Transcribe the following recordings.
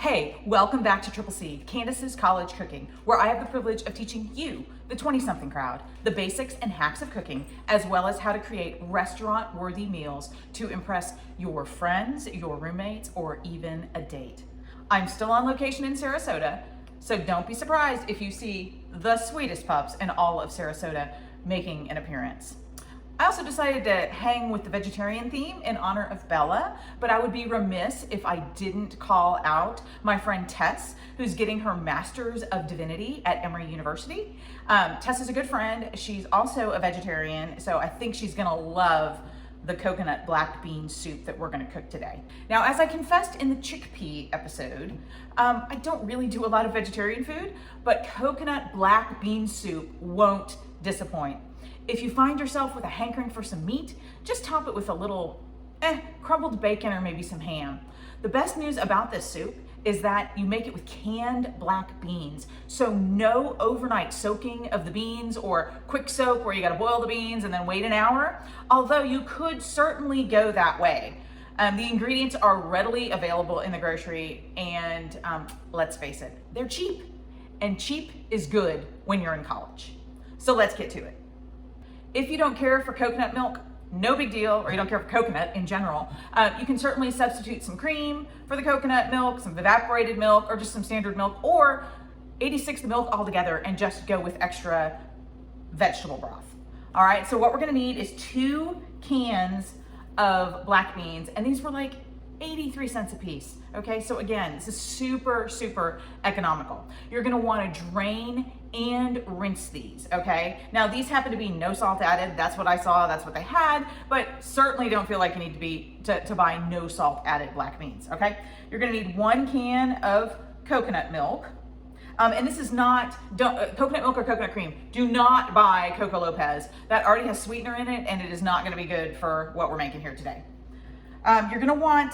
Hey, welcome back to Triple C, Candace's College Cooking, where I have the privilege of teaching you, the 20-something crowd, the basics and hacks of cooking, as well as how to create restaurant-worthy meals to impress your friends, your roommates, or even a date. I'm still on location in Sarasota, so don't be surprised if you see the sweetest pups in all of Sarasota making an appearance. I also decided to hang with the vegetarian theme in honor of Bella, but I would be remiss if I didn't call out my friend Tess, who's getting her Master's of Divinity at Emory University. Tess is a good friend. She's also a vegetarian, so I think she's gonna love the coconut black bean soup that we're gonna cook today. Now, as I confessed in the chickpea episode, I don't really do a lot of vegetarian food, but coconut black bean soup won't disappoint. If you find yourself with a hankering for some meat, just top it with a little crumbled bacon or maybe some ham. The best news about this soup is that you make it with canned black beans. So no overnight soaking of the beans or quick soak where you gotta boil the beans and then wait an hour, although you could certainly go that way. The ingredients are readily available in the grocery and let's face it, they're cheap. And cheap is good when you're in college. So let's get to it. If you don't care for coconut milk, no big deal, or you don't care for coconut in general, you can certainly substitute some cream for the coconut milk, some evaporated milk, or just some standard milk, or 86 the milk altogether and just go with extra vegetable broth. All right, so what we're gonna need is 2 cans of black beans, and these were like 83 cents a piece, okay? So again, this is super, super economical. You're gonna wanna drain and rinse these, okay? Now these happen to be no salt added. That's what I saw, that's what they had, but certainly don't feel like you need to buy no salt added black beans, okay? You're gonna need 1 can of coconut milk. And this is not, coconut milk or coconut cream. Do not buy Coco Lopez. That already has sweetener in it and it is not gonna be good for what we're making here today. You're gonna want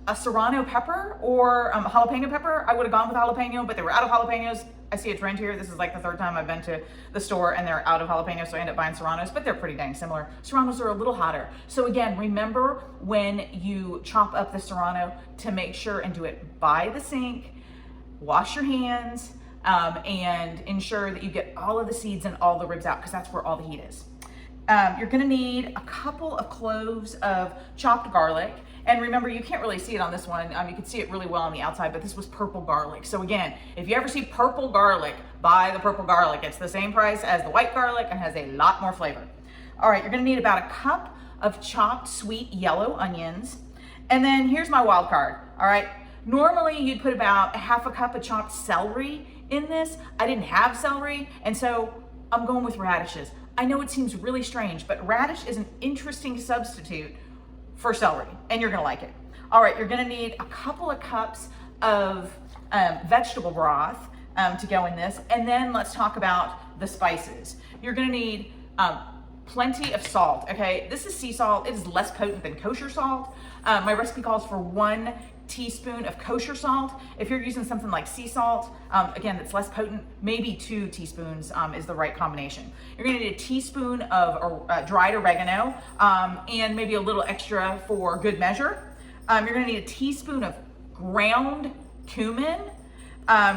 a serrano pepper or jalapeno pepper. I would have gone with jalapeno, but they were out of jalapenos. I see a trend here. This is like the 3rd time I've been to the store and they're out of jalapenos, so I end up buying serranos, but they're pretty dang similar. Serranos are a little hotter. So again, remember when you chop up the serrano to make sure and do it by the sink, wash your hands, and ensure that you get all of the seeds and all the ribs out because that's where all the heat is. You're gonna need a couple of cloves of chopped garlic. And remember, you can't really see it on this one. You can see it really well on the outside, but this was purple garlic. So again, if you ever see purple garlic, buy the purple garlic. It's the same price as the white garlic and has a lot more flavor. All right, you're gonna need about a cup of chopped sweet yellow onions. And then here's my wild card, all right? Normally you'd put about ½ a cup of chopped celery in this. I didn't have celery, and so I'm going with radishes. I know it seems really strange, but radish is an interesting substitute for celery, and you're gonna like it. All right, you're gonna need a couple of cups of vegetable broth to go in this, and then let's talk about the spices. You're gonna need plenty of salt, okay? This is sea salt. It is less potent than kosher salt. My recipe calls for 1 teaspoon of kosher salt. If you're using something like sea salt, again, that's less potent, maybe 2 teaspoons is the right combination. You're gonna need a teaspoon of dried oregano and maybe a little extra for good measure. You're gonna need a teaspoon of ground cumin.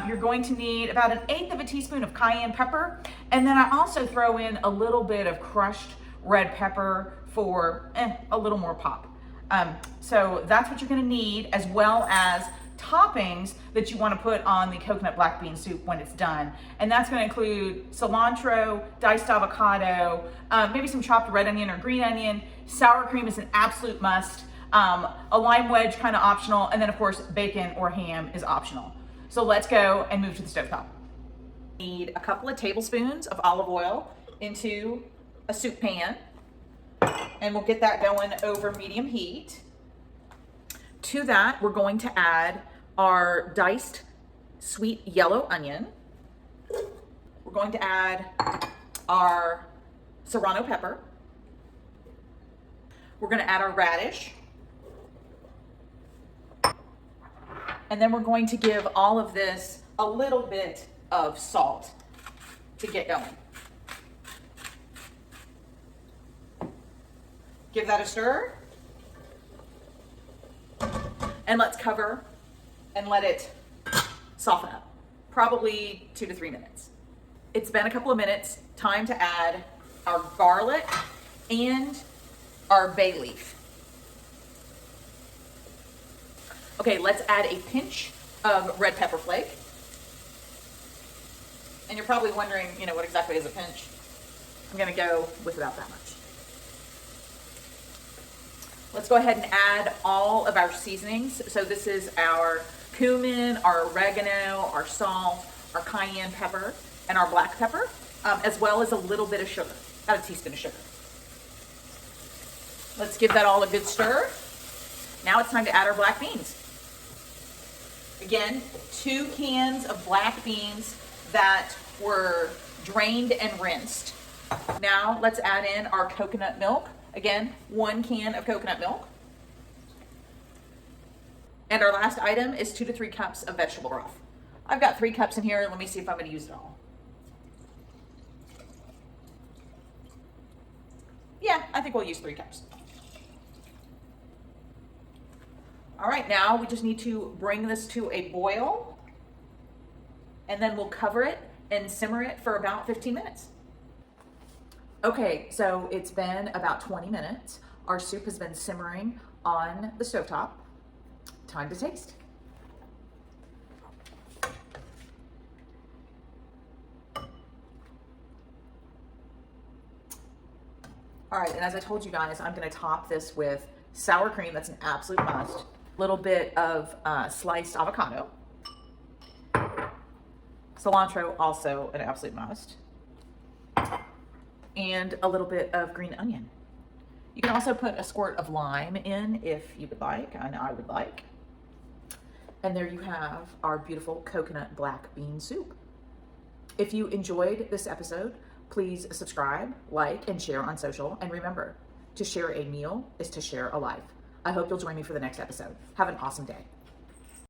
You're going to need about 1/8 of a teaspoon of cayenne pepper. And then I also throw in a little bit of crushed red pepper for a little more pop. So that's what you're gonna need, as well as toppings that you wanna put on the coconut black bean soup when it's done. And that's gonna include cilantro, diced avocado, maybe some chopped red onion or green onion. Sour cream is an absolute must. A lime wedge, kind of optional. And then of course, bacon or ham is optional. So let's go and move to the stovetop. Need a couple of tablespoons of olive oil into a soup pan. And we'll get that going over medium heat. To that, we're going to add our diced sweet yellow onion. We're going to add our serrano pepper. We're gonna add our radish. And then we're going to give all of this a little bit of salt to get going. Give that a stir. And let's cover and let it soften up, probably 2 to 3 minutes. It's been a couple of minutes, time to add our garlic and our bay leaf. Okay, let's add a pinch of red pepper flake. And you're probably wondering, what exactly is a pinch? I'm gonna go with about that much. Let's go ahead and add all of our seasonings. So this is our cumin, our oregano, our salt, our cayenne pepper, and our black pepper, as well as a little bit of sugar, about a teaspoon of sugar. Let's give that all a good stir. Now it's time to add our black beans. Again, 2 cans of black beans that were drained and rinsed. Now let's add in our coconut milk. Again, 1 can of coconut milk. And our last item is 2 to 3 cups of vegetable broth. I've got 3 cups in here. Let me see if I'm going to use it all. Yeah, I think we'll use 3 cups. All right, now we just need to bring this to a boil, and then we'll cover it and simmer it for about 15 minutes. Okay, so it's been about 20 minutes. Our soup has been simmering on the stovetop. Time to taste. All right, and as I told you guys, I'm gonna top this with sour cream. That's an absolute must. A little bit of sliced avocado. Cilantro, also an absolute must. And a little bit of green onion. You can also put a squirt of lime in if you would like, and I would like. And there you have our beautiful coconut black bean soup. If you enjoyed this episode, please subscribe, like, and share on social. And remember, to share a meal is to share a life. I hope you'll join me for the next episode. Have an awesome day.